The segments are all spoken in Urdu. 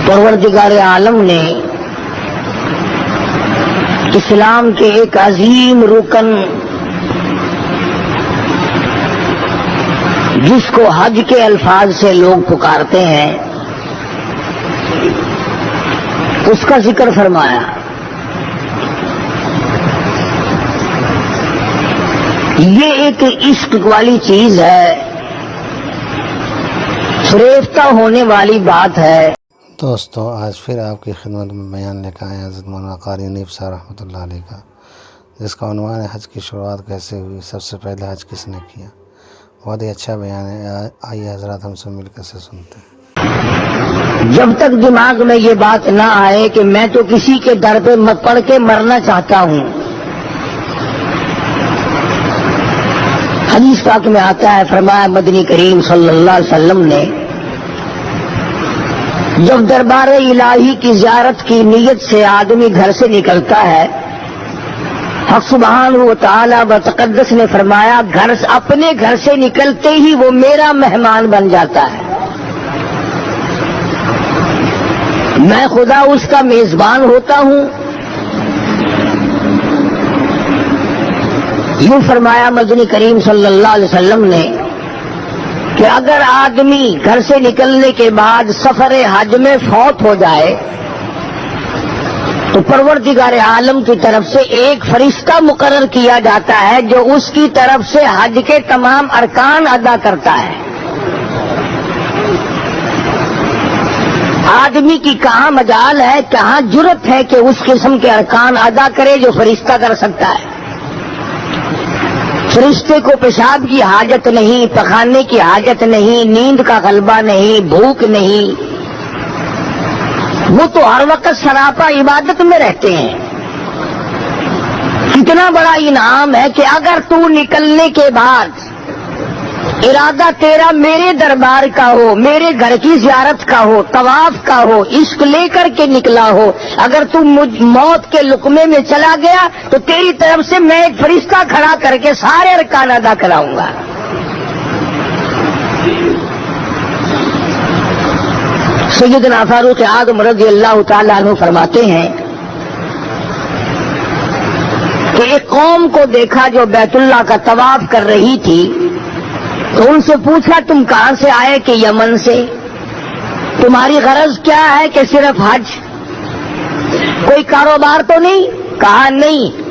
پروردگار عالم نے اسلام کے ایک عظیم رکن جس کو حج کے الفاظ سے لوگ پکارتے ہیں اس کا ذکر فرمایا۔ یہ ایک عشق والی چیز ہے، فریفتہ ہونے والی بات ہے۔ دوستو آج پھر آپ کی خدمت میں بیان لے کر آئے حضرت مولانا قاری حنیف صاحب رحمۃ اللہ علیہ کا، جس کا عنوان ہے حج کی شروعات کیسے ہوئی، سب سے پہلے حج کس نے کیا۔ بہت ہی اچھا بیان ہے، آئیے حضرات ہم سب مل کر سے سنتے ہیں۔ جب تک دماغ میں یہ بات نہ آئے کہ میں تو کسی کے در پہ پڑھ کے مرنا چاہتا ہوں، حدیث پاک میں آتا ہے، فرمایا مدنی کریم صلی اللہ علیہ وسلم نے جب دربار الہی کی زیارت کی نیت سے آدمی گھر سے نکلتا ہے، حق سبحانہ و تعالی و تقدس نے فرمایا اپنے گھر سے نکلتے ہی وہ میرا مہمان بن جاتا ہے، میں خدا اس کا میزبان ہوتا ہوں۔ یوں فرمایا مدنی کریم صلی اللہ علیہ وسلم نے کہ اگر آدمی گھر سے نکلنے کے بعد سفر حج میں فوت ہو جائے تو پروردگار عالم کی طرف سے ایک فرشتہ مقرر کیا جاتا ہے جو اس کی طرف سے حج کے تمام ارکان ادا کرتا ہے۔ آدمی کی کہاں مجال ہے، کہاں جرت ہے کہ اس قسم کے ارکان ادا کرے جو فرشتہ کر سکتا ہے۔ فرشتے کو پیشاب کی حاجت نہیں، پخانے کی حاجت نہیں، نیند کا غلبہ نہیں، بھوک نہیں، وہ تو ہر وقت سراپا عبادت میں رہتے ہیں۔ کتنا بڑا انعام ہے کہ اگر تو نکلنے کے بعد ارادہ تیرا میرے دربار کا ہو، میرے گھر کی زیارت کا ہو، طواف کا ہو، عشق لے کر کے نکلا ہو، اگر تو موت کے لقمے میں چلا گیا تو تیری طرف سے میں ایک فرشتہ کھڑا کر کے سارے ارکان ادا کراؤں گا۔ سیدنا فاروق اعظم رضی اللہ تعالیٰ عنہ فرماتے ہیں کہ ایک قوم کو دیکھا جو بیت اللہ کا طواف کر رہی تھی، تو ان سے پوچھا تم کہاں سے آئے؟ کہ یمن سے۔ تمہاری غرض کیا ہے؟ کہ صرف حج، کوئی کاروبار تو نہیں؟ کہا نہیں۔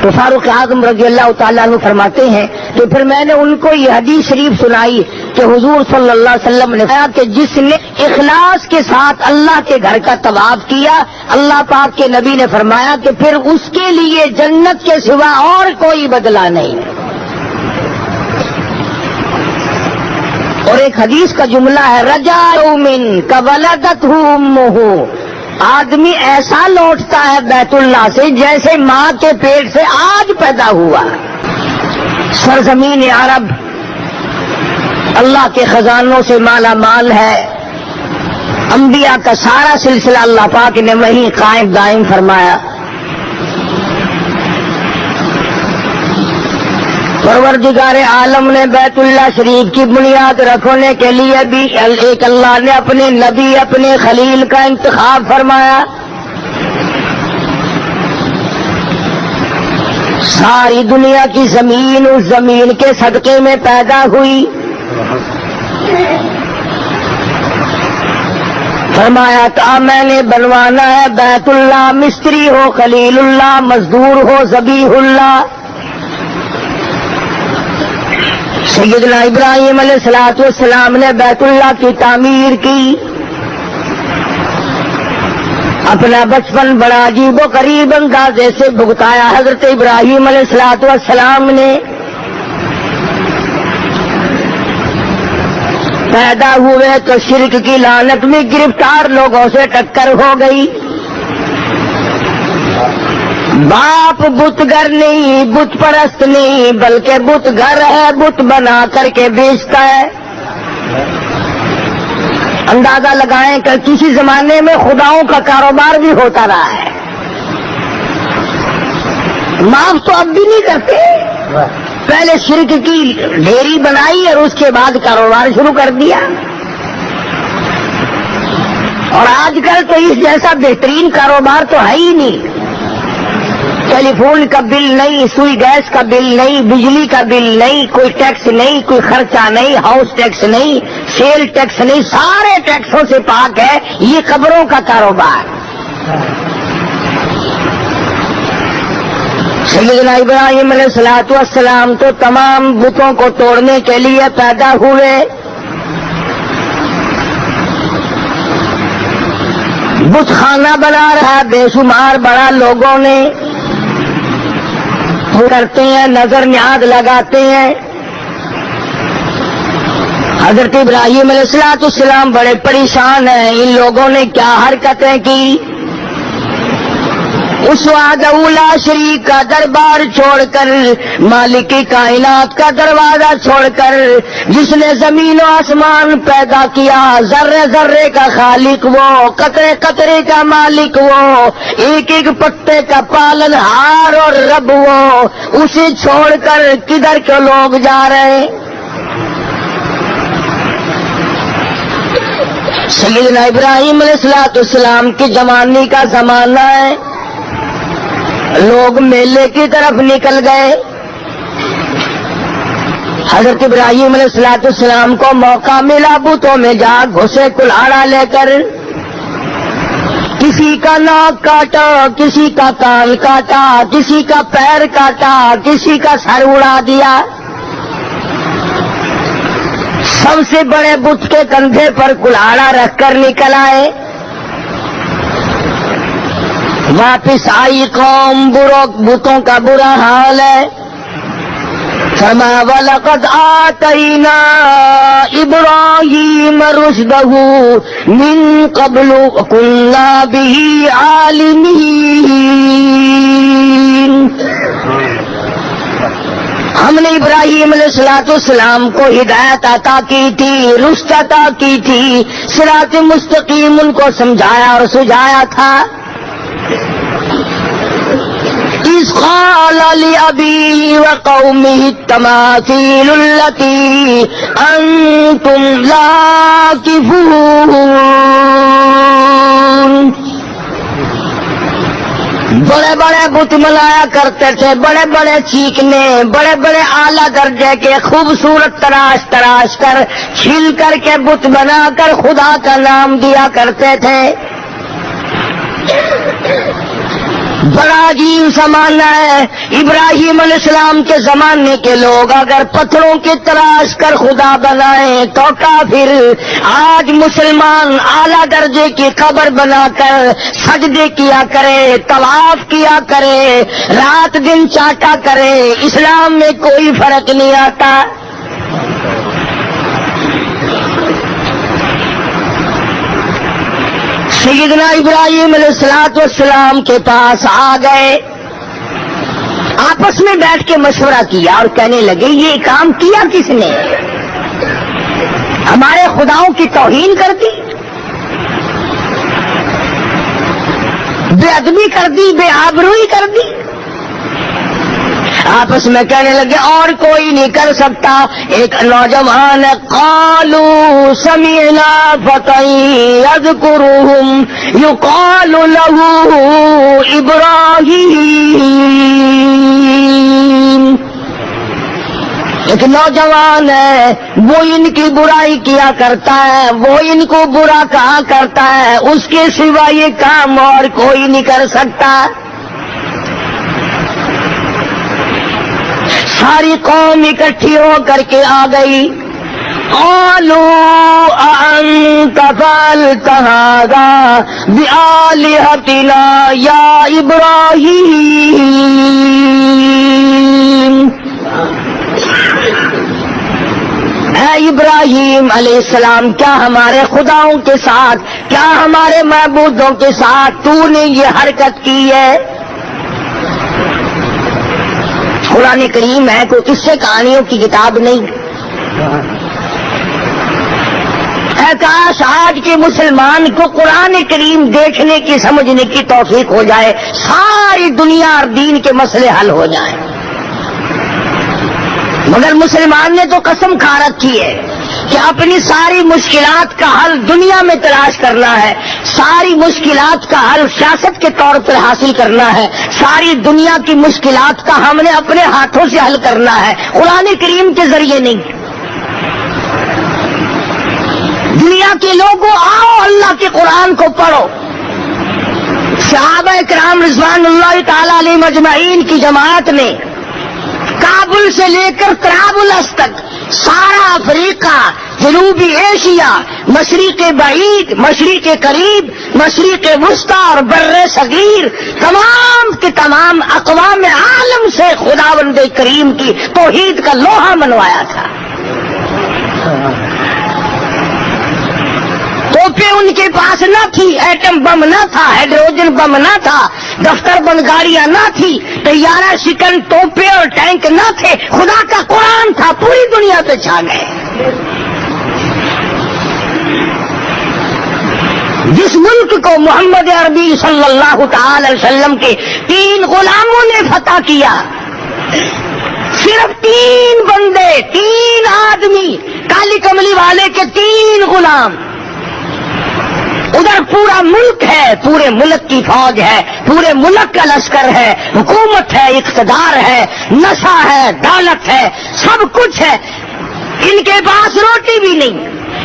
تو فاروق اعظم رضی اللہ تعالیٰ عنہ فرماتے ہیں کہ پھر میں نے ان کو یہ حدیث شریف سنائی کہ حضور صلی اللہ علیہ وسلم نے کہا کہ جس نے اخلاص کے ساتھ اللہ کے گھر کا طواف کیا، اللہ پاک کے نبی نے فرمایا کہ پھر اس کے لیے جنت کے سوا اور کوئی بدلہ نہیں۔ اور ایک حدیث کا جملہ ہے، رجا یومن کولدتہ امہ، آدمی ایسا لوٹتا ہے بیت اللہ سے جیسے ماں کے پیٹ سے آج پیدا ہوا۔ سرزمین عرب اللہ کے خزانوں سے مالا مال ہے، انبیاء کا سارا سلسلہ اللہ پاک نے وہیں قائم دائم فرمایا۔ پروردگار عالم نے بیت اللہ شریف کی بنیاد رکھنے کے لیے بھی ایک اللہ نے اپنے نبی، اپنے خلیل کا انتخاب فرمایا۔ ساری دنیا کی زمین اس زمین کے صدقے میں پیدا ہوئی۔ فرمایا تھا میں نے بنوانا ہے بیت اللہ، مستری ہو خلیل اللہ، مزدور ہو ذبیح اللہ۔ سیدنا ابراہیم علیہ الصلوۃ والسلام نے بیت اللہ کی تعمیر کی۔ اپنا بچپن بڑا عجیب و غریب اندازے سے بھگتایا حضرت ابراہیم علیہ الصلوۃ والسلام نے۔ پیدا ہوئے تو شرک کی لعنت میں گرفتار لوگوں سے ٹکر ہو گئی۔ باپ بت گھر نہیں، بت پرست نہیں، بلکہ بت گھر ہے، بت بنا کر کے بیچتا ہے۔ اندازہ لگائیں کہ کسی زمانے میں خداؤں کا کاروبار بھی ہوتا رہا ہے۔ معاف تو اب بھی نہیں کرتے، پہلے شرک کی ڈھیری بنائی اور اس کے بعد کاروبار شروع کر دیا۔ اور آج کل تو اس جیسا بہترین کاروبار تو ہے ہی نہیں. ٹیلی فون کا بل نہیں، سوئی گیس کا بل نہیں، بجلی کا بل نہیں، کوئی ٹیکس نہیں، کوئی خرچہ نہیں، ہاؤس ٹیکس نہیں، سیل ٹیکس نہیں، سارے ٹیکسوں سے پاک ہے یہ قبروں کا کاروبار. سیدنا ابراہیم علیہ الصلوۃ والسلام تو تمام بتوں کو توڑنے کے لیے پیدا ہوئے. بت خانہ بنا رہا بے شمار بڑا لوگوں نے، کرتے ہیں نظر نیاز لگاتے ہیں. حضرت ابراہیم علیہ السلام بڑے پریشان ہیں، ان لوگوں نے کیا حرکتیں کی. اس وحدہ لا شریک کا دربار چھوڑ کر، مالک کائنات کا دروازہ چھوڑ کر، جس نے زمین و آسمان پیدا کیا، ذرے ذرے کا خالق وہ، قطرے قطرے کا مالک وہ، ایک ایک پتے کا پالن ہار اور رب وہ، اسے چھوڑ کر کدھر کے لوگ جا رہے ہیں. سیدنا ابراہیم علیہ السلام کی جوانی کا زمانہ ہے، لوگ میلے کی طرف نکل گئے. حضرت ابراہیم علیہ السلام کو موقع ملا بتوں میں جا گھسے کلاڑا لے کر، کسی کا ناک کاٹا، کسی کا کان کاٹا، کسی کا پیر کاٹا، کسی کا سر اڑا دیا. سب سے بڑے بت کے کندھے پر کلاڑا رکھ کر نکل آئے. واپس آئی قوم، بتوں کا برا حال ہے. فرمایا وَلَقَدْ آتَيْنَا إِبْرَاهِيمَ رُشْدَهُ مِنْ قَبْلُ وَكُنَّا بِهِ عَالِمِينَ. ہم نے ابراہیم علیہ السلام کو ہدایت عطا کی تھی، رشد عطا کی تھی، صراط مستقیم ان کو سمجھایا اور سجھایا تھا. إِذْ قَالَ لِأَبِيهِ وَقَوْمِهِ التَّمَاثِيلُ الَّتِي أَنْتُمْ عَاكِفُونَ. بڑے بڑے بت منایا کرتے تھے، بڑے بڑے چیخنے، بڑے بڑے اعلیٰ درجے کے خوبصورت تراش تراش کر چھل کر کے بت بنا کر خدا کا نام دیا کرتے تھے. بڑا عجیب زمانہ ہے. ابراہیم علیہ السلام کے زمانے کے لوگ اگر پتھروں کی تراش کر خدا بنائیں تو کافر. آج مسلمان اعلیٰ درجے کی قبر بنا کر سجدے کیا کرے، طواف کیا کرے، رات دن چاٹا کرے، اسلام میں کوئی فرق نہیں آتا. سیدنا ابراہیم علیہ السلام کے پاس آ گئے، آپس میں بیٹھ کے مشورہ کیا اور کہنے لگے یہ کام کیا کس نے؟ ہمارے خداؤں کی توہین کر دی، بے ادبی کر دی، بے آبروئی کر دی. آپس میں کہنے لگے اور کوئی نہیں کر سکتا. ایک نوجوان قالوا سمعنا فتى يذكرهم يقال له ابراہیم. ایک نوجوان ہے، وہ ان کی برائی کیا کرتا ہے، وہ ان کو برا کہا کرتا ہے، اس کے سوا یہ کام اور کوئی نہیں کر سکتا. ساری قوم اکٹھی ہو کر کے آ گئی. قالوا أأنت فعلت هذا بآلهتنا يا إبراهيم. اے ابراہیم علیہ السلام، کیا ہمارے خداؤں کے ساتھ، کیا ہمارے معبودوں کے ساتھ تو نے یہ حرکت کی ہے؟ قرآن کریم ہے، کوئی قصے کہانیوں کی کتاب نہیں. اے کاش آج کے مسلمان کو قرآن کریم دیکھنے کی سمجھنے کی توفیق ہو جائے، ساری دنیا اور دین کے مسئلے حل ہو جائیں. مگر مسلمان نے تو قسم کھا رکھی ہے کہ اپنی ساری مشکلات کا حل دنیا میں تلاش کرنا ہے، ساری مشکلات کا حل سیاست کے طور پر حاصل کرنا ہے، ساری دنیا کی مشکلات کا ہم نے اپنے ہاتھوں سے حل کرنا ہے، قرآن کریم کے ذریعے نہیں۔ دنیا کے لوگوں آؤ اللہ کے قرآن کو پڑھو۔ صحابہ کرام رضوان اللہ تعالی علیہ مجمعین کی جماعت نے کابل سے لے کر طرابلس تک سارا افریقہ، جنوبی ایشیا، مشرق بعید، مشرق قریب، مشرق وسطی اور بر صغیر، تمام کے تمام اقوام عالم سے خداوند کریم کی توحید کا لوہا منوایا تھا۔ توپیں ان کے پاس نہ تھی، ایٹم بم نہ تھا، ہائیڈروجن بم نہ تھا، دفتر بند گاڑیاں نہ تھی، طیارہ شکن توپیں اور ٹینک نہ تھے، خدا کا قرآن تھا، پوری دنیا پہ چھا گئے۔ جس ملک کو محمد عربی صلی اللہ تعالی علیہ وسلم کے 3 غلاموں نے فتح کیا، صرف 3 بندے، 3 آدمی، کالی کملی والے کے 3 غلام، ادھر پورا ملک ہے، پورے ملک کی فوج ہے، پورے ملک کا لشکر ہے، حکومت ہے، اقتدار ہے، نشہ ہے، دولت ہے، سب کچھ ہے، ان کے پاس روٹی بھی نہیں،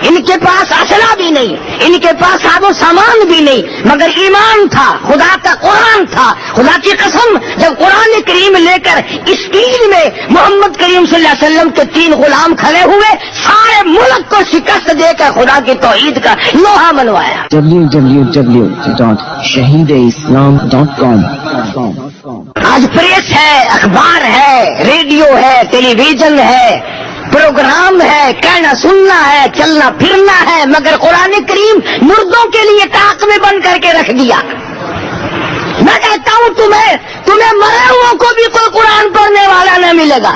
ان کے پاس اسلحہ بھی نہیں، ان کے پاس ساز و سامان بھی نہیں، مگر ایمان تھا، خدا کا قرآن تھا۔ خدا کی قسم، جب قرآن کریم لے کر اس دین میں محمد کریم صلی اللہ علیہ وسلم کے 3 غلام کھڑے ہوئے، سارے ملک کو شکست دے کر خدا کی توحید کا لوہا منوایا۔ www.shahideislam.com آج پریس ہے، اخبار ہے، ریڈیو ہے، ٹیلی ویژن ہے، پروگرام ہے، کہنا سننا ہے، چلنا پھرنا ہے، مگر قرآن کریم مردوں کے لیے طاق میں بند کر کے رکھ دیا۔ میں کہتا ہوں تمہیں مرے ہوا کو بھی کوئی قرآن پڑھنے والا نہ ملے گا۔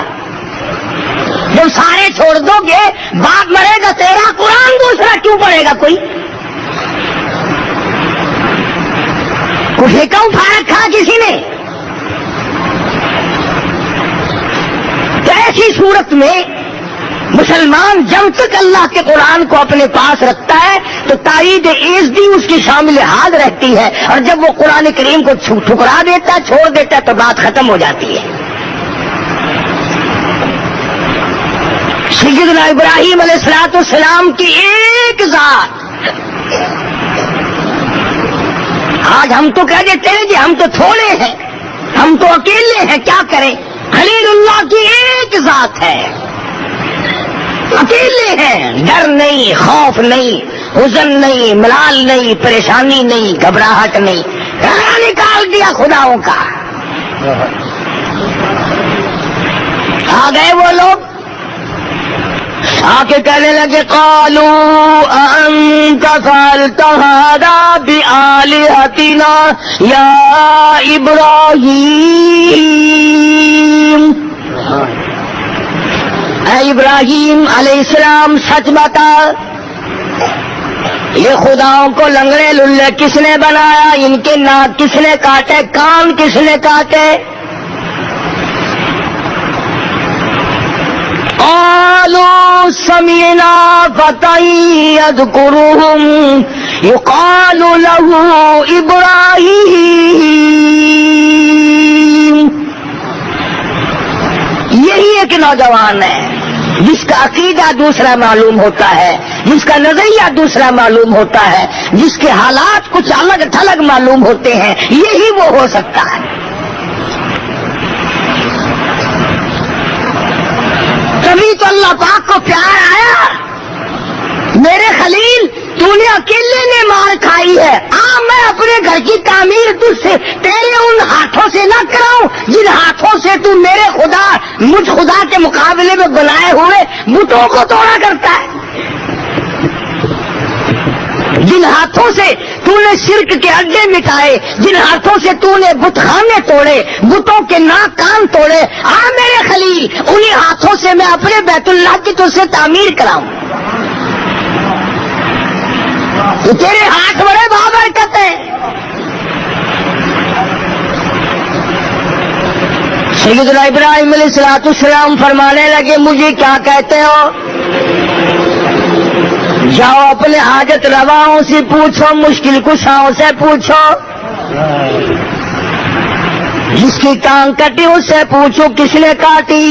جب سارے چھوڑ دو گے، باپ مرے گا تیرا، قرآن دوسرا کیوں پڑھے گا کوئی؟ کچھ کیوں پھاڑ کھا کسی نے؟ تو ایسی صورت میں مسلمان جب تک اللہ کے قرآن کو اپنے پاس رکھتا ہے تو تائید عزتی اس کی شامل حال رہتی ہے، اور جب وہ قرآن کریم کو ٹھکرا دیتا ہے، چھوڑ دیتا ہے، تو بات ختم ہو جاتی ہے۔ سیدنا ابراہیم علیہ الصلوۃ والسلام کی ایک ذات، آج ہم تو کہہ دیتے ہیں کہ ہم تو تھوڑے ہیں، ہم تو اکیلے ہیں، کیا کریں؟ خلیل اللہ کی ایک ذات ہے، اکیلے ہیں، ڈر نہیں، خوف نہیں، حزن نہیں، ملال نہیں، پریشانی نہیں، گھبراہٹ نہیں، راہ نکال دیا خداؤں کا۔ آ گئے وہ لوگ، آ کے کہنے لگے قالوا انت فعلت هذا بآلهتنا یا ابراہیم، اے ابراہیم علیہ السلام سچ بتا، یہ خداؤں کو لنگڑے للے کس نے بنایا؟ ان کے ناک کس نے کاٹے؟ کان کس نے کاٹے؟ قالوا سمعنا فتى يذكرهم يقال له ابراہیم۔ یہی ایک نوجوان ہے جس کا عقیدہ دوسرا معلوم ہوتا ہے، جس کا نظریہ دوسرا معلوم ہوتا ہے، جس کے حالات کچھ الگ تھلگ معلوم ہوتے ہیں، یہی وہ ہو سکتا ہے۔ تبھی تو اللہ پاک کو پیار آیا، میرے خلیل تو نے اکیلے نے مار کھائی ہے، میں اپنے گھر کی تعمیر تجھ سے تیرے ان ہاتھوں سے نہ کراؤں جن ہاتھوں سے تو میرے خدا، مجھ خدا کے مقابلے میں بنائے ہوئے بتوں کو توڑا کرتا ہے، جن ہاتھوں سے تو نے شرک کے اڈے مٹائے، جن ہاتھوں سے تو نے بت خانے توڑے، بتوں کے ناک کان توڑے، میرے خلیل انہی ہاتھوں سے میں اپنے بیت اللہ کی تجھ سے تعمیر کراؤں۔ تو تیرے ہاتھ بڑے بابرکت ہیں۔ سیدنا ابراہیم علیہ الصلوۃ والسلام فرمانے لگے مجھے کیا کہتے ہو؟ جاؤ اپنے حاجت رواؤں سے پوچھو، مشکل کشاؤں سے پوچھو، جس کی ٹانگ کٹی اس سے پوچھو کس نے کاٹی،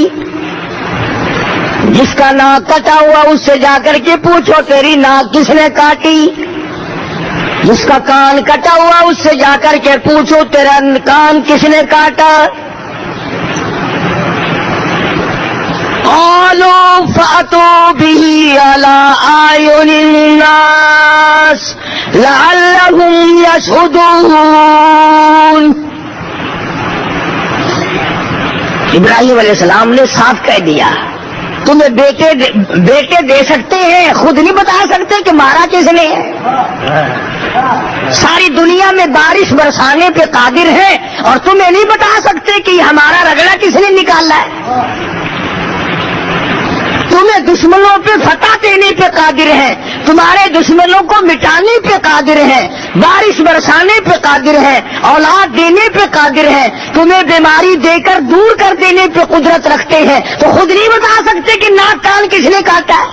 جس کا ناک کٹا ہوا اس سے جا کر کے پوچھو تیری ناک کس نے کاٹی، جس کا کان کٹا ہوا اس سے جا کر کے پوچھو تیرا کان کس نے کاٹا۔ قالوا فأتوا به على أعين الناس لعلهم يشهدون۔ ابراہیم علیہ السلام نے صاف کہہ دیا تمہیں بیٹے دے سکتے ہیں، خود نہیں بتا سکتے کہ مارا کس نے ہے۔ ساری دنیا میں بارش برسانے پہ قادر ہے اور تمہیں نہیں بتا سکتے کہ یہ ہمارا رگڑا کس نے نکالا ہے۔ تمہیں دشمنوں پہ فتح دینے پہ قادر ہیں، تمہارے دشمنوں کو مٹانے پہ قادر ہیں، بارش برسانے پہ قادر ہیں، اولاد دینے پہ قادر ہیں، تمہیں بیماری دے کر دور کر دینے پہ قدرت رکھتے ہیں، تو خود نہیں بتا سکتے کہ ناک کان کس نے کاٹا ہے۔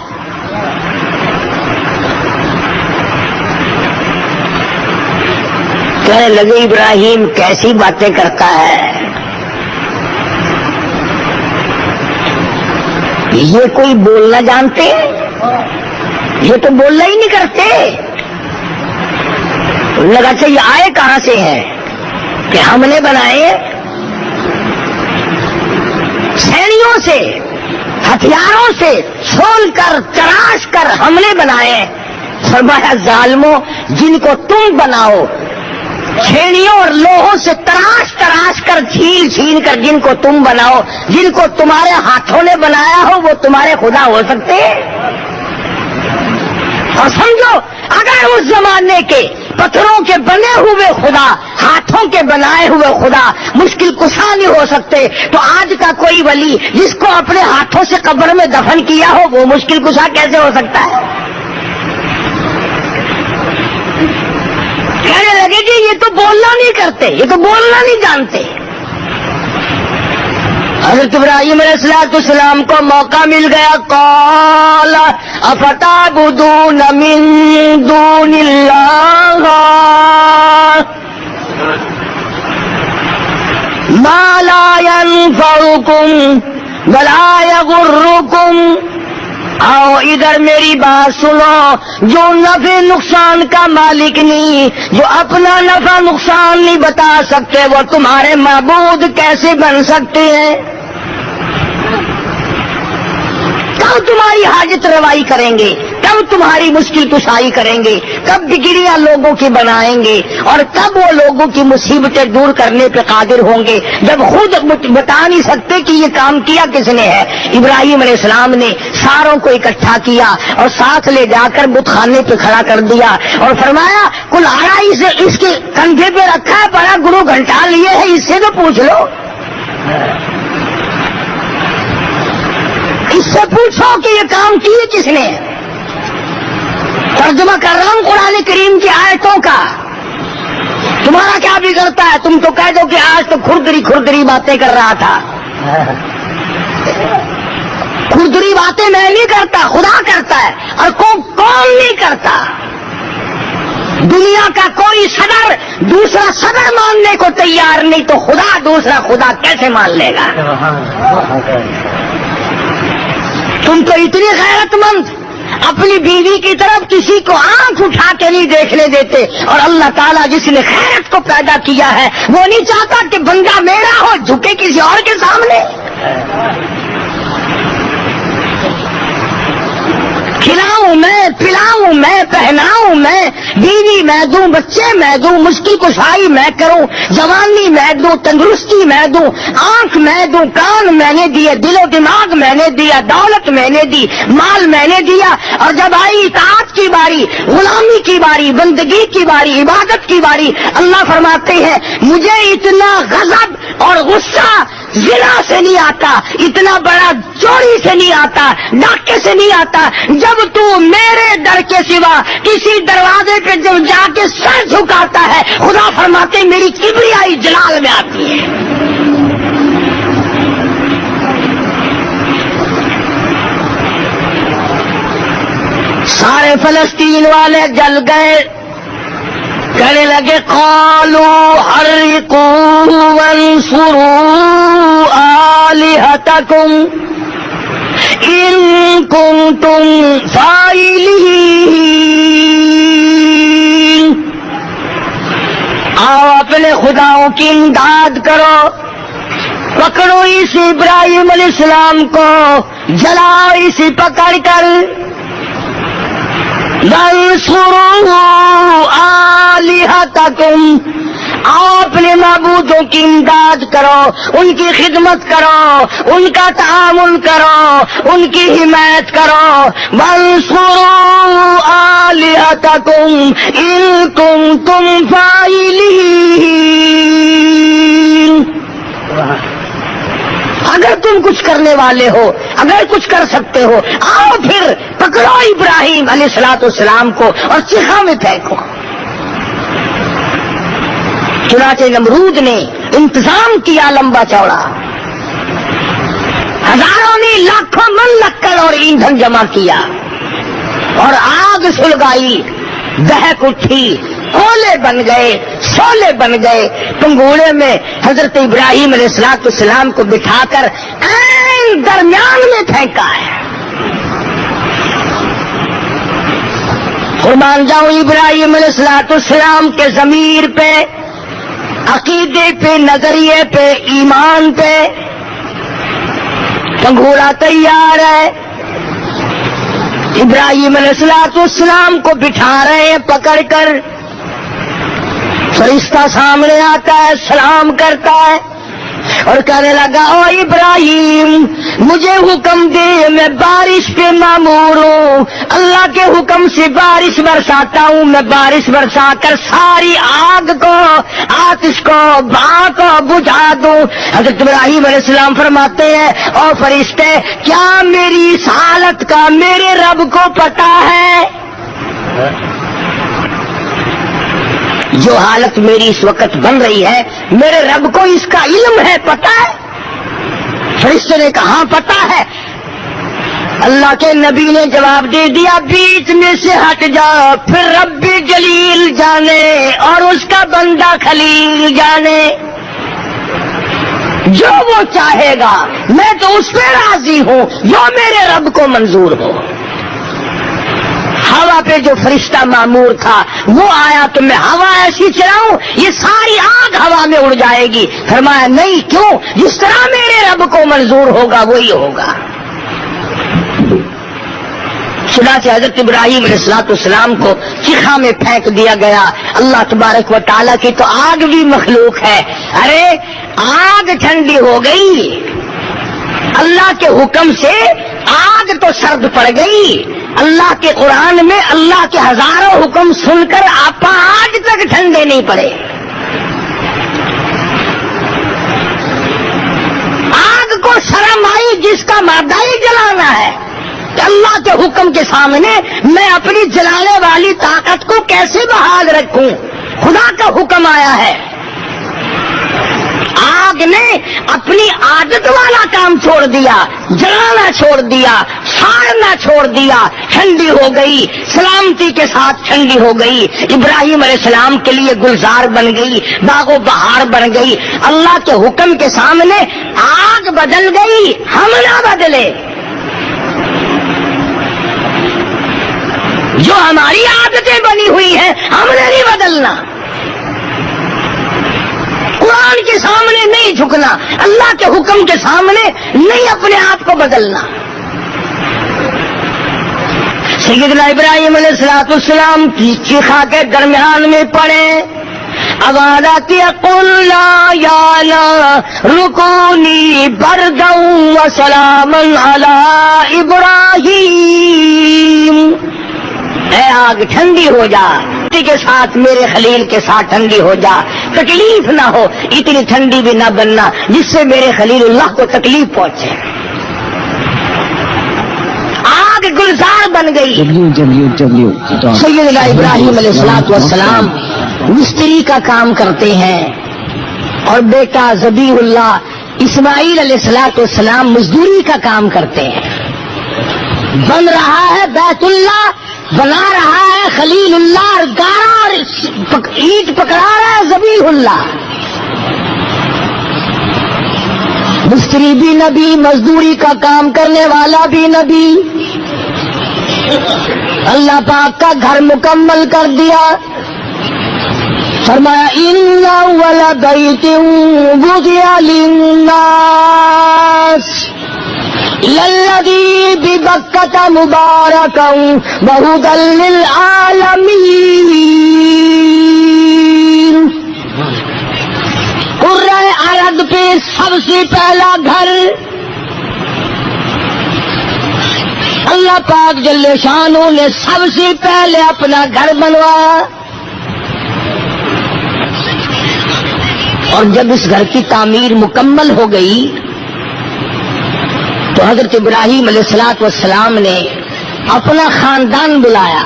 کہنے لگے ابراہیم کیسی باتیں کرتا ہے، یہ کوئی بولنا جانتے ہیں؟ یہ تو بولنا ہی نہیں کرتے۔ لگا اچھا یہ آئے کہاں سے ہیں کہ ہم نے بنائے؟ سینیوں سے، ہتھیاروں سے چھول کر تراش کر ہم نے بنائے۔ فرمایا ظالموں، جن کو تم بناؤ چھیڑیوں اور لوہوں سے تراش کر چھین کر جن کو تم بناؤ، جن کو تمہارے ہاتھوں نے بنایا ہو وہ تمہارے خدا ہو سکتے ہیں؟ اور سمجھو اگر اس زمانے کے پتھروں کے بنے ہوئے خدا، ہاتھوں کے بنائے ہوئے خدا مشکل کشا نہیں ہو سکتے، تو آج کا کوئی ولی جس کو اپنے ہاتھوں سے قبر میں دفن کیا ہو وہ مشکل کشا کیسے ہو سکتا ہے؟ کہنے لگے کہ یہ تو بولنا نہیں کرتے، یہ تو بولنا نہیں جانتے۔ حضرت ابراہیم علیہ السلام کو موقع مل گیا، قال افتعبدون من دون اللہ ما لا ينفعكم ولا يضركم۔ آؤ ادھر میری بات سنو، جو نفع نقصان کا مالک نہیں، جو اپنا نفع نقصان نہیں بتا سکتے، وہ تمہارے معبود کیسے بن سکتے ہیں؟ کب تمہاری حاجت روائی کریں گے، کب تمہاری مشکل کشائی کریں گے، کب بگڑیاں لوگوں کی بنائیں گے، اور کب وہ لوگوں کی مصیبتیں دور کرنے پہ قادر ہوں گے جب خود بتا نہیں سکتے کہ یہ کام کیا کس نے ہے۔ ابراہیم علیہ السلام نے ساروں کو اکٹھا کیا اور ساتھ لے جا کر بت خانے پہ کھڑا کر دیا اور فرمایا کلہاڑا اس کے کندھے پہ رکھا ہے، بڑا گرو گھنٹا لیے ہے، اس سے تو پوچھ لو، اس سے پوچھو کہ یہ کام کیے کس نے۔ ترجمہ کر رہا ہوں قرآن کریم کی آیتوں کا، تمہارا کیا بگڑتا ہے؟ تم تو کہہ دو کہ آج تو کھردری باتیں کر رہا تھا۔ کھردری باتیں میں نہیں کرتا، خدا کرتا ہے، اور کون نہیں کرتا۔ دنیا کا کوئی صدر دوسرا صدر ماننے کو تیار نہیں، تو خدا دوسرا خدا کیسے مان لے گا؟ تم تو اتنی غیرت مند، اپنی بیوی کی طرف کسی کو آنکھ اٹھا کے نہیں دیکھنے دیتے، اور اللہ تعالیٰ جس نے خیرت کو پیدا کیا ہے وہ نہیں چاہتا کہ بندہ میرا ہو جھکے کسی اور کے سامنے۔ کھلاؤں میں، پلاؤں میں، پہناؤں میں، بیوی میں دوں، بچے میں دوں، مشکل کشائی میں کروں، جوانی میں دوں، تندرستی میں دوں، آنکھ میں دوں، کان میں نے دیے، دل و دماغ میں نے دیا، دولت میں نے دی، مال میں نے دیا، اور جب آئی اطاعت کی باری، غلامی کی باری، بندگی کی باری، عبادت کی باری، اللہ فرماتے ہیں مجھے اتنا غضب اور غصہ زنا سے نہیں آتا، اتنا بڑا چوری سے نہیں آتا، ڈاکے سے نہیں آتا، جب تو میرے در کے سوا کسی دروازے پہ جب جا کے سر جھکاتا ہے، خدا فرماتے میری کبریائی جلال میں آتی ہے۔ سارے فلسطین والے جل گئے، کہنے لگے قالوا حرقوا وانصروا آلہتکم ان کنتم فاعلین، آؤ اپنے خداؤں کی امداد کرو، پکڑو اس ابراہیم علیہ السلام کو، جلاؤ اسے پکڑ کر، وانصروا آلہتکم، آؤ اپنے معبودوں کی امداد کرو، ان کی خدمت کرو، ان کا تعامل کرو، ان کی حمایت کرو، وانصروا آلہتکم ان کنتم فاعلین، اگر تم کچھ کرنے والے ہو، اگر کچھ کر سکتے ہو، آؤ پھر پکڑو ابراہیم علیہ السلام کو اور چیخا میں پھینکو۔ چنانچہ نمرود نے انتظام کیا لمبا چوڑا، ہزاروں نے لاکھوں من لکڑ اور ایندھن جمع کیا اور آگ سلگائی، دہک اٹھی، کولے بن گئے، شعلے بن گئے، پنگوڑے میں حضرت ابراہیم علیہ السلام کو بٹھا کر عین درمیان میں پھینکا ہے۔ قربان جاؤں ابراہیم علیہ السلام کے ضمیر پہ، عقیدے پہ، نظریے پہ، ایمان پہ پنگھوڑا تیار ہے۔ ابراہیم علیہ السلام کو بٹھا رہے ہیں پکڑ کر، فرشتہ سامنے آتا ہے، سلام کرتا ہے اور کہنے لگا او ابراہیم مجھے حکم دے، میں بارش پہ مامور ہوں، اللہ کے حکم سے بارش برساتا ہوں، میں بارش برسا کر ساری آگ کو، آتش کو، بھاں کو بجھا دوں۔ حضرت ابراہیم علیہ السلام فرماتے ہیں او فرشتے کیا میری اس حالت کا میرے رب کو پتا ہے؟ جو حالت میری اس وقت بن رہی ہے میرے رب کو اس کا علم ہے، پتا ہے؟ فرشتے نے کہا ہاں پتا ہے۔ اللہ کے نبی نے جواب دے دیا بیچ میں سے ہٹ جاؤ، پھر رب جلیل جانے اور اس کا بندہ خلیل جانے، جو وہ چاہے گا میں تو اس پہ راضی ہوں جو میرے رب کو منظور ہو۔ ہوا پہ جو فرشتہ مامور تھا وہ آیا تو میں ہوا ایسی چلاؤں یہ ساری آگ ہوا میں اڑ جائے گی؟ فرمایا نہیں، کیوں؟ جس طرح میرے رب کو منظور ہوگا وہی ہوگا۔ چنانچہ حضرت ابراہیم علیہ السلام کو چیخا میں پھینک دیا گیا۔ اللہ تبارک و تعالیٰ کی تو آگ بھی مخلوق ہے، ارے آگ ٹھنڈی ہو گئی، اللہ کے حکم سے آگ تو سرد پڑ گئی۔ اللہ کے قرآن میں اللہ کے ہزاروں حکم سن کر آپ آج تک ٹھنڈے نہیں پڑے۔ آگ کو شرم آئی جس کا مادہ ہی جلانا ہے کہ اللہ کے حکم کے سامنے میں اپنی جلانے والی طاقت کو کیسے بحال رکھوں؟ خدا کا حکم آیا ہے۔ آگ نے اپنی عادت والا کام چھوڑ دیا، جلانا چھوڑ دیا، ساڑنا چھوڑ دیا، ٹھنڈی ہو گئی، سلامتی کے ساتھ ٹھنڈی ہو گئی، ابراہیم علیہ السلام کے لیے گلزار بن گئی، باغ و بہار بن گئی۔ اللہ کے حکم کے سامنے آگ بدل گئی، ہم نہ بدلے، جو ہماری عادتیں بنی ہوئی ہیں ہم نے نہیں بدلنا، قرآن کے سامنے نہیں جھکنا، اللہ کے حکم کے سامنے نہیں اپنے آپ کو بدلنا۔ سیدنا ابراہیم علیہ السلام کی چیخا کے درمیان میں پڑے، آواز آتی ہے قل لا یا رکونی بردا وسلاما علی ابراہیم، اے آگ ٹھنڈی ہو جا، کے ساتھ میرے خلیل کے ساتھ ٹھنڈی ہو جا، تکلیف نہ ہو، اتنی ٹھنڈی بھی نہ بننا جس سے میرے خلیل اللہ کو تکلیف پہنچے۔ آگ گلزار بن گئی۔ سیدنا ابراہیم علیہ السلام مستری کا کام کرتے ہیں اور بیٹا ذبیح اللہ اسماعیل علیہ السلام مزدوری کا کام کرتے ہیں۔ بن رہا ہے بیت اللہ، بنا رہا ہے خلیل اللہ اور گارا اور اینٹ پکڑا رہا ہے ذبیح اللہ. مستری بھی نبی, مزدوری کا کام کرنے والا بھی نبی. اللہ پاک کا گھر مکمل کر دیا. فرمایا ان اول بیت وضع للناس للذی ببکۃ مبارکا وہدی للعالمین. قرۂ ارض پہ سب سے پہلا گھر اللہ پاک جل شانہ نے سب سے پہلے اپنا گھر بنوایا. اور جب اس گھر کی تعمیر مکمل ہو گئی تو حضرت ابراہیم علیہ الصلوۃ والسلام نے اپنا خاندان بلایا.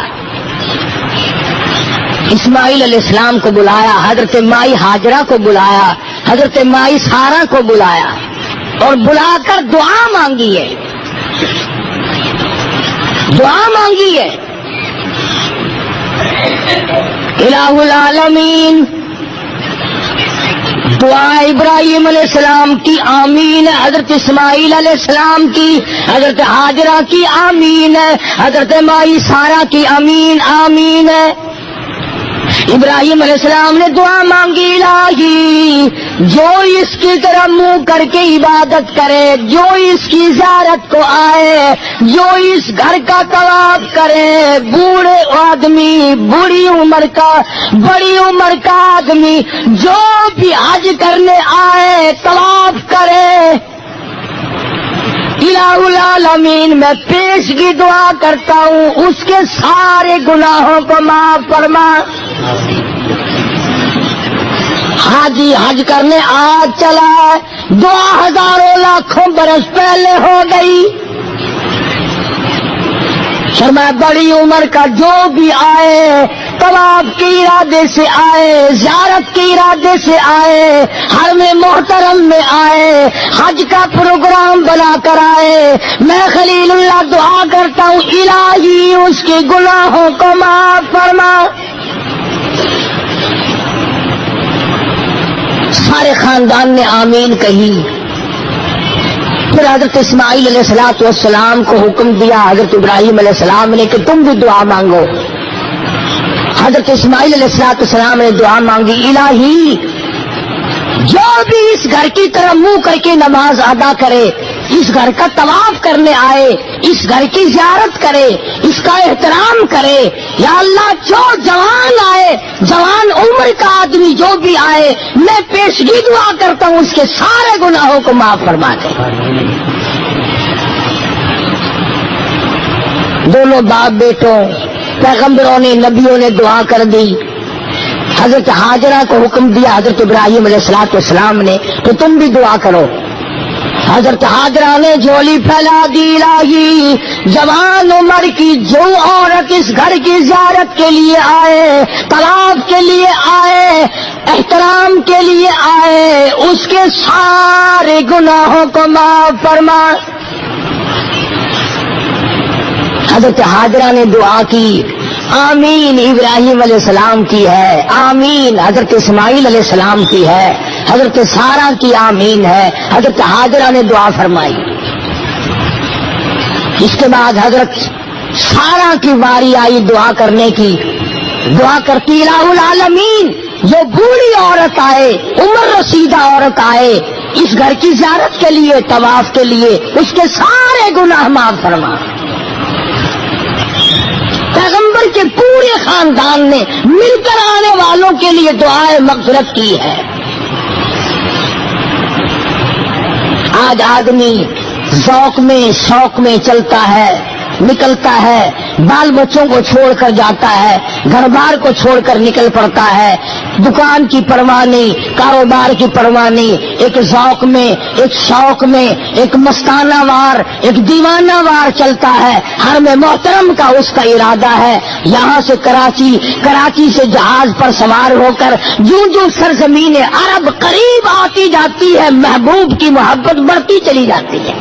اسماعیل علیہ السلام کو بلایا, حضرت مائی ہاجرہ کو بلایا, حضرت مائی سارہ کو بلایا اور بلا کر دعا مانگی ہے. دعا مانگی ہے الہ العالمین. دعا ابراہیم علیہ السلام کی آمین ہے, حضرت اسماعیل علیہ السلام کی, حضرت ہاجرہ کی آمین ہے, حضرت مائی سارہ کی آمین آمین ہے. ابراہیم علیہ السلام نے دعا مانگی الہی جو اس کی طرف منہ کر کے عبادت کرے, جو اس کی زیارت کو آئے, جو اس گھر کا طواف کرے, بوڑھے آدمی, بوڑھی عمر کا, بڑی عمر کا آدمی, جو بھی حج کرنے آئے طواف کرے, الہ العالمین میں پیشگی دعا کرتا ہوں اس کے سارے گناہوں کو معاف فرما. حاجی حج کرنے آج چلا, 2000 لاکھوں برس پہلے ہو گئی. فرمایا بڑی عمر کا جو بھی آئے, طواف کے ارادے سے آئے, زیارت کے ارادے سے آئے, حرم محترم میں آئے, حج کا پروگرام بنا کر آئے, میں خلیل اللہ دعا کرتا ہوں الہی اس کے گناہوں کو معاف فرما. سارے خاندان نے آمین کہی. پھر حضرت اسماعیل علیہ الصلوۃ والسلام کو حکم دیا حضرت ابراہیم علیہ السلام نے کہ تم بھی دعا مانگو. حضرت اسماعیل علیہ الصلوۃ والسلام نے دعا مانگی الہی جو بھی اس گھر کی طرف منہ کر کے نماز ادا کرے, اس گھر کا طواف کرنے آئے, اس گھر کی زیارت کرے, اس کا احترام کرے, یا اللہ جو جوان آئے, جوان عمر کا آدمی جو بھی آئے, میں پیشگی دعا کرتا ہوں اس کے سارے گناہوں کو معاف فرما دے. دونوں باپ بیٹوں, پیغمبروں نے, نبیوں نے دعا کر دی. حضرت ہاجرہ کو حکم دیا حضرت ابراہیم علیہ الصلوۃ والسلام نے تو تم بھی دعا کرو. حضرت ہاجرہ نے جھولی پھیلا دی الہی جوان عمر کی جو عورت اس گھر کی زیارت کے لیے آئے, طواف کے لیے آئے, احترام کے لیے آئے, اس کے سارے گناہوں کو معاف فرما. حضرت ہاجرہ نے دعا کی آمین. ابراہیم علیہ السلام کی ہے آمین, حضرت اسماعیل علیہ السلام کی ہے, حضرت سارہ کی آمین ہے, حضرت ہاجرہ نے دعا فرمائی. اس کے بعد حضرت سارہ کی باری آئی دعا کرنے کی. دعا کرتی الہ العالمین جو بوڑھی عورت آئے, عمر رسیدہ عورت آئے اس گھر کی زیارت کے لیے, طواف کے لیے, اس کے سارے گناہ معاف فرما. پیغمبر کے پورے خاندان نے مل کر آنے والوں کے لیے دعائے مغفرت کی ہے. آج آدمی ذوق میں شوق میں چلتا ہے, نکلتا ہے, بال بچوں کو چھوڑ کر جاتا ہے, گھر بار کو چھوڑ کر نکل پڑتا ہے, دکان کی پرواہ نہیں, کاروبار کی پرواہ نہیں, ایک ذوق میں, ایک شوق میں, ایک مستانہ وار, ایک دیوانہ وار چلتا ہے. ہر میں محترم کا اس کا ارادہ ہے یہاں سے کراچی, کراچی سے جہاز پر سوار ہو کر جوں جوں سرزمین عرب قریب آتی جاتی ہے, محبوب کی محبت بڑھتی چلی جاتی ہے.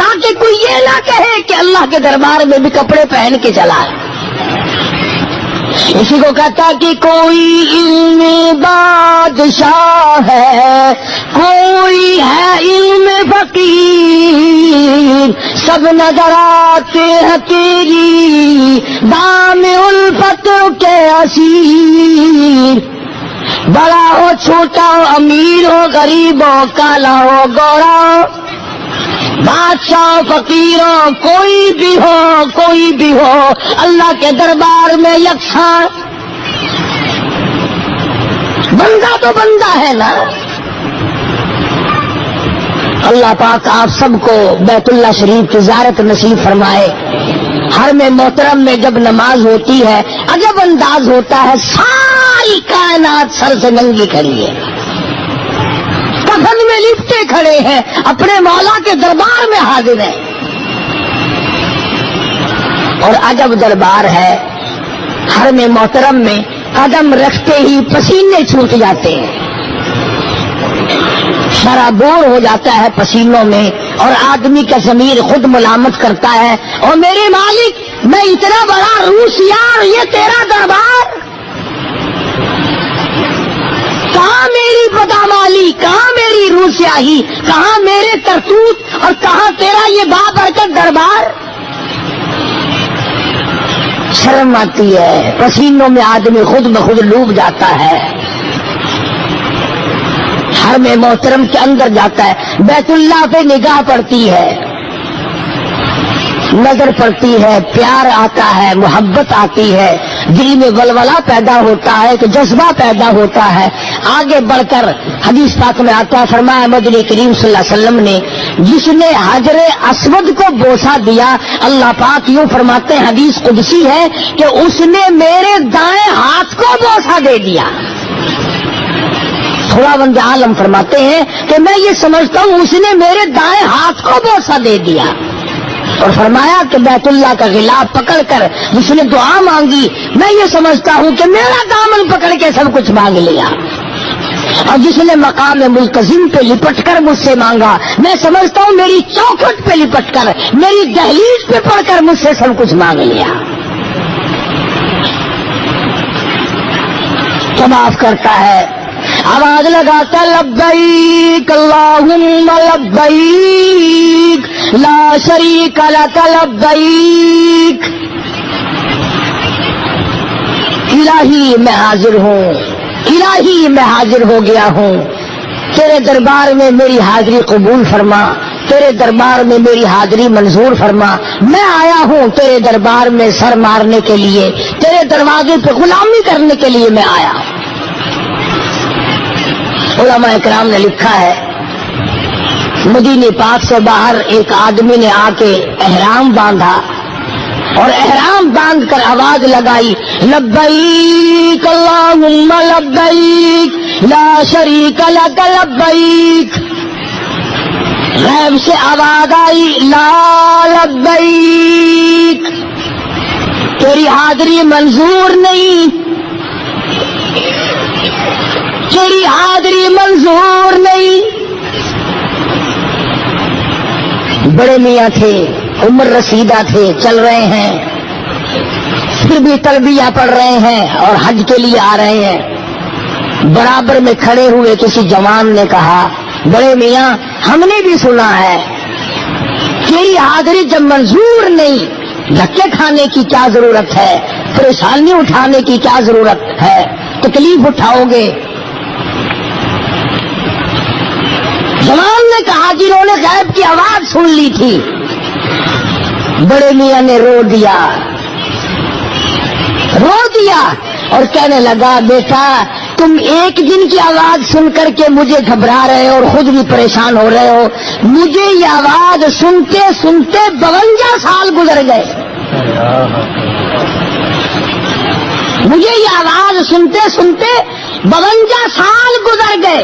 تاکہ کوئی یہ نہ کہے کہ اللہ کے دربار میں بھی کپڑے پہن کے چلا ہے۔ اسی کو کہتا کہ کوئی علم بادشاہ ہے، کوئی ہے علم فقیر، سب نظر آتے ہیں تیری دام الفت کے اسیر، بڑا ہو چھوٹا ہو امیر ہو غریب ہو کالا ہو گورا، بادشاہ فقیر ہو کوئی بھی ہو اللہ کے دربار میں یکساں، بندہ تو بندہ ہے نا۔ اللہ پاک آپ سب کو بیت اللہ شریف کی زیارت نصیب فرمائے۔ ہر میں محترم میں جب نماز ہوتی ہے عجب انداز ہوتا ہے، ساری کائنات سر سے ننگی کھڑی ہے، کفن میں لپٹے کھڑے ہیں، اپنے مولا کے دربار میں حاضر ہیں، اور عجب دربار ہے۔ ہر میں محترم میں قدم رکھتے ہی پسینے چھوٹ جاتے ہیں، سرابور ہو جاتا ہے پسینوں میں، اور آدمی کا ضمیر خود ملامت کرتا ہے، اور میرے مالک میں اتنا بڑا روسیار، یہ تیرا دربار، کہاں میری بدامالی، کہاں میری روسیاہی، کہاں میرے کرتوت، اور کہاں تیرا یہ بابرکت دربار۔ شرم آتی ہے، پسینوں میں آدمی خود بخود ڈوب جاتا ہے۔ ہر میں محترم کے اندر جاتا ہے، بیت اللہ پہ نگاہ پڑتی ہے، نظر پڑتی ہے، پیار آتا ہے، محبت آتی ہے، دل میں ولولہ پیدا ہوتا ہے، کہ جذبہ پیدا ہوتا ہے۔ آگے بڑھ کر حدیث پاک میں آتا ہے، فرمایا مدنی کریم صلی اللہ علیہ وسلم نے جس نے حجر اسود کو بوسہ دیا، اللہ پاک یوں فرماتے ہیں، حدیث قدسی ہے کہ اس نے میرے دائیں ہاتھ کو بوسہ دے دیا۔ خداوند عالم فرماتے ہیں کہ میں یہ سمجھتا ہوں اس نے میرے دائیں ہاتھ کو بوسہ دے دیا، اور فرمایا کہ بیت اللہ کا غلاف پکڑ کر جس نے دعا مانگی، میں یہ سمجھتا ہوں کہ میرا دامن پکڑ کے سب کچھ مانگ لیا، اور جس نے مقام ملتزم پہ لپٹ کر مجھ سے مانگا، میں سمجھتا ہوں میری چوکھٹ پہ لپٹ کر، میری دہلیز پہ پڑھ کر مجھ سے سب کچھ مانگ لیا۔ تو معاف کرتا ہے، آواز لگاتا لبیک اللہم لبیک لا شریک لک لبیک، الہی میں حاضر ہوں، الہی میں حاضر ہو گیا ہوں، تیرے دربار میں میری حاضری قبول فرما، تیرے دربار میں میری حاضری منظور فرما، میں آیا ہوں تیرے دربار میں سر مارنے کے لیے، تیرے دروازے پہ غلامی کرنے کے لیے میں آیا ہوں۔ علماء اکرام نے لکھا ہے، مدینے پاک سے باہر ایک آدمی نے آ کے احرام باندھا، اور احرام باندھ کر آواز لگائی، لبیک اللہم لبیک لا شریک لک لبیک، غیب سے آواز آئی، لا لبیک، تیری حاضری منظور نہیں، تیری حاضری منظور نہیں۔ بڑے میاں تھے، عمر رسیدہ تھے، چل رہے ہیں، پھر بھی تلبیہ پڑھ رہے ہیں اور حج کے لیے آ رہے ہیں۔ برابر میں کھڑے ہوئے کسی جوان نے کہا، بڑے میاں ہم نے بھی سنا ہے، تیری حاضری جب منظور نہیں، دھکے کھانے کی کیا ضرورت ہے، پریشانی اٹھانے کی کیا ضرورت ہے، تکلیف اٹھاؤ گے۔ جوان نے کہا، جنہوں نے غیب کی آواز سن لی تھی۔ بڑے میاں نے رو دیا اور کہنے لگا، بیٹا تم ایک دن کی آواز سن کر کے مجھے گھبرا رہے ہو اور خود بھی پریشان ہو رہے ہو، مجھے یہ آواز سنتے سنتے 52 سال گزر گئے، مجھے یہ آواز سنتے سنتے 52 سال گزر گئے،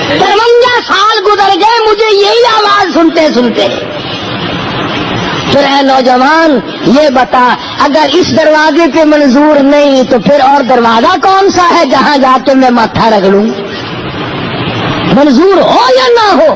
53 سال گزر گئے مجھے یہی آواز سنتے سنتے۔ پھر اے نوجوان یہ بتا، اگر اس دروازے پہ منظور نہیں تو پھر اور دروازہ کون سا ہے جہاں جا کے میں ماتھا رگڑوں؟ منظور ہو یا نہ ہو،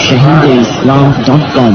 shahideislam.com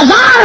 1000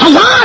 1000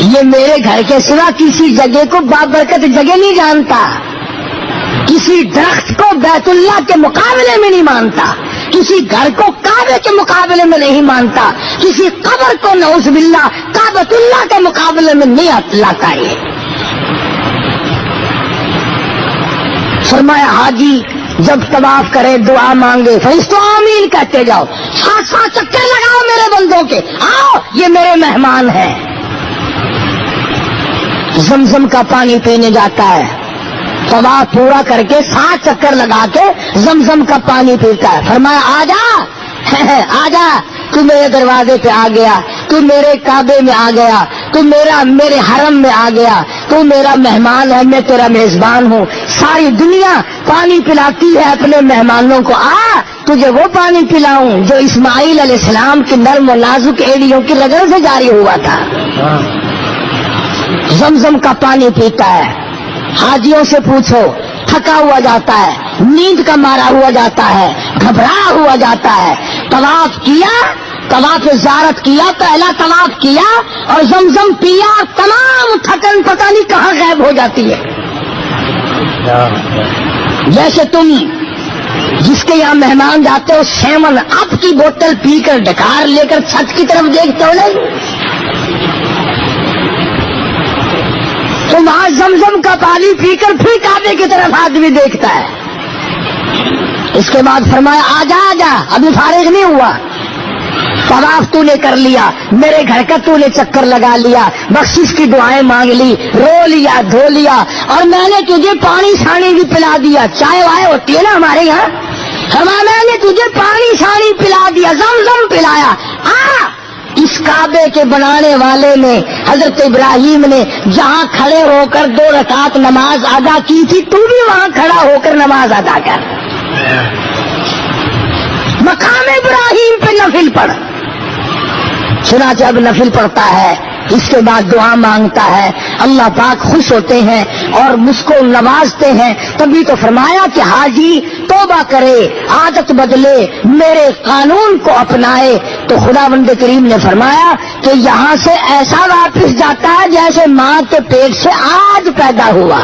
یہ میرے گھر کے سوا کسی جگہ کو بابرکت جگہ نہیں جانتا، کسی درخت کو بیت اللہ کے مقابلے میں نہیں مانتا، کسی گھر کو کعبے کے مقابلے میں نہیں مانتا، کسی قبر کو نعوذ باللہ کعبۃ اللہ کے مقابلے میں نہیں لاتا۔ یہ فرمایا حاجی جب طواف کرے دعا مانگے فرشتوں آمین کہتے جاؤ، 7 چکر لگاؤ میرے بندوں کے، آؤ یہ میرے مہمان ہیں۔ زمزم کا پانی پینے جاتا ہے، طواف پورا کر کے 7 چکر لگا کے زمزم کا پانی پیتا ہے۔ فرمایا آ جا تو میرے دروازے پہ آ گیا، تو میرے کعبے میں آ گیا، تو میرے حرم میں آ گیا، تو میرا مہمان ہے، میں تیرا میزبان ہوں۔ ساری دنیا پانی پلاتی ہے اپنے مہمانوں کو، آ تجھے وہ پانی پلاؤں جو اسماعیل علیہ السلام کی نرم و نازک ایڑیوں کی رگڑ سے جاری ہوا تھا۔ زمزم کا پانی پیتا ہے، حاجیوں سے پوچھو، تھکا ہوا جاتا ہے، نیند کا مارا ہوا جاتا ہے، گھبرایا ہوا جاتا ہے، طواف کیا، طواف زیارت کیا، پہلا طواف کیا اور زمزم پیا، تمام تھکن پتہ نہیں کہاں غائب ہو جاتی ہے۔ جیسے تم جس کے یہاں مہمان جاتے ہو 7 اپ کی بوتل پی کر ڈکار لے کر چھت کی طرف دیکھتے ہو نہیں، تو وہاں زمزم کا پانی پی کر پھر کعبے کی طرف آدمی دیکھتا ہے۔ اس کے بعد فرمایا آ جا ابھی فارغ نہیں ہوا، طواف تو نے کر لیا، میرے گھر کا تو نے چکر لگا لیا، بخشش کی دعائیں مانگ لی، رو لیا، دھو لیا، اور میں نے تجھے پانی چھاڑی بھی پلا دیا، چائے وائے ہوتی ہے نا ہمارے یہاں، فرمایا میں نے تجھے پانی چھاڑی پلا دیا، زمزم پلایا، اس کعبے کے بنانے والے نے حضرت ابراہیم نے جہاں کھڑے ہو کر 2 رکعت نماز ادا کی تھی، تو بھی وہاں کھڑا ہو کر نماز ادا کر، مقام ابراہیم پہ نفل پڑھ۔ چنانچہ اب نفل پڑھتا ہے، اس کے بعد دعا مانگتا ہے، اللہ پاک خوش ہوتے ہیں اور مجھ کو نوازتے ہیں۔ تبھی تو فرمایا کہ حاجی توبہ کرے، عادت بدلے، میرے قانون کو اپنائے، تو خداوند کریم نے فرمایا کہ یہاں سے ایسا واپس جاتا ہے جیسے ماں کے پیٹ سے آج پیدا ہوا۔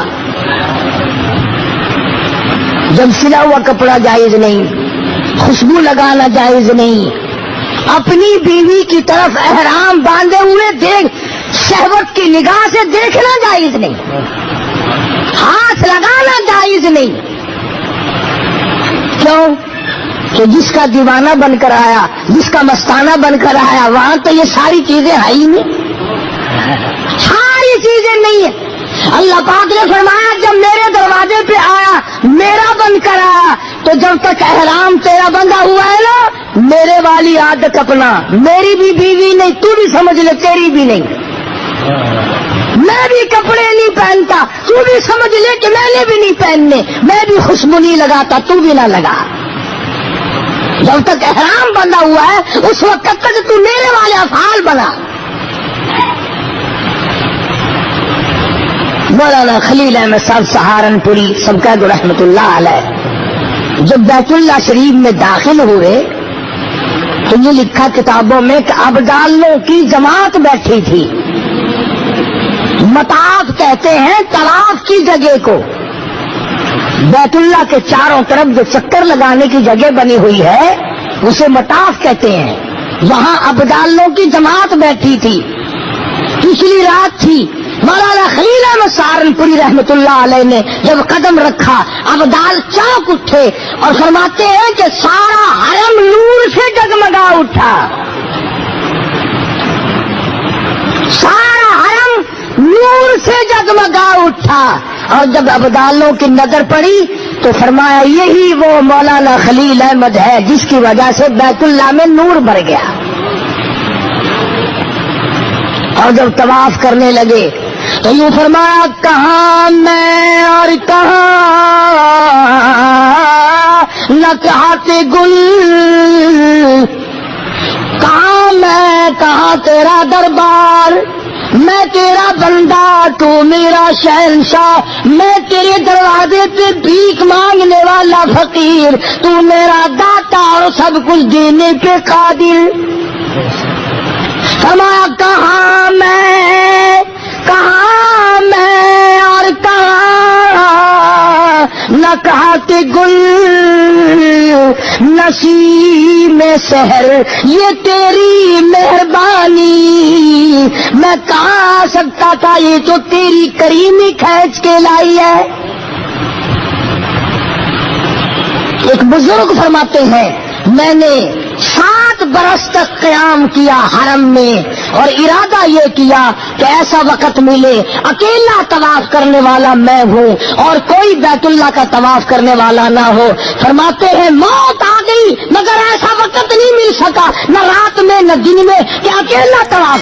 جب سلا ہوا کپڑا جائز نہیں، خوشبو لگانا جائز نہیں، اپنی بیوی کی طرف احرام باندھے ہوئے دیکھ شہوت کی نگاہ سے دیکھنا جائز نہیں، ہاتھ لگانا جائز نہیں۔ کیوں کہ جس کا دیوانہ بن کر آیا، جس کا مستانہ بن کر آیا، وہاں تو یہ ساری چیزیں ہے ہی نہیں، ساری چیزیں نہیں ہیں۔ اللہ پاک نے فرمایا جب میرے دروازے پہ آیا، میرا بن کر آیا، تو جب تک احرام تیرا بندھا ہوا ہے نا، میرے والی عادت اپنا، میری بھی بیوی نہیں، تو بھی سمجھ لے تیری بھی نہیں، میں بھی کپڑے نہیں پہنتا، تو بھی سمجھ لے کہ میں نے بھی نہیں پہننے، میں بھی خوشبو نہیں لگاتا، تو بھی نہ لگا۔ جب تک احرام بندھا ہوا ہے اس وقت تک تو میرے والے افعال بنا۔ مولانا خلیل احمد صاحب سہارنپوری سب کا رحمت اللہ علیہ جب بیت اللہ شریف میں داخل ہوئے تو یہ لکھا کتابوں میں کہ ابدالوں کی جماعت بیٹھی تھی۔ مطاف کہتے ہیں طواف کی جگہ کو، بیت اللہ کے چاروں طرف جو چکر لگانے کی جگہ بنی ہوئی ہے اسے مطاف کہتے ہیں۔ وہاں ابدالوں کی جماعت بیٹھی تھی، پچھلی رات تھی۔ مولانا خلیل احمد سہارنپوری رحمت اللہ علیہ نے جب قدم رکھا، ابدال چونک اٹھے اور فرماتے ہیں کہ سارا حرم نور سے جگمگا اٹھا، سارا حرم نور سے جگمگا اٹھا۔ اور جب ابدالوں کی نظر پڑی تو فرمایا یہی وہ مولانا خلیل احمد ہے جس کی وجہ سے بیت اللہ میں نور بھر گیا۔ اور جب طواف کرنے لگے تو یوں فرمایا کہاں میں اور کہاں نکہت گل، کہاں میں کہاں تیرا دربار، میں تیرا بندہ تو میرا شہنشاہ، میں تیرے دروازے پہ بھیک مانگنے والا فقیر، تو میرا داتا اور سب کچھ دینے پہ قادر۔ فرمایا کہاں میں کہاں میں اور کہاں نہ کہا کہ گل نسیم سحر یہ تیری مہربانی، میں کہاں آ سکتا تھا، یہ تو تیری کریمی کھینچ کے لائی ہے۔ ایک بزرگ فرماتے ہیں میں نے 7 برس تک قیام کیا حرم میں، اور ارادہ یہ کیا کہ ایسا وقت ملے اکیلا طواف کرنے والا میں ہوں اور کوئی بیت اللہ کا طواف کرنے والا نہ ہو۔ فرماتے ہیں موت آ گئی مگر ایسا وقت نہیں مل سکا، نہ رات میں نہ دن میں، کہ اکیلا طواف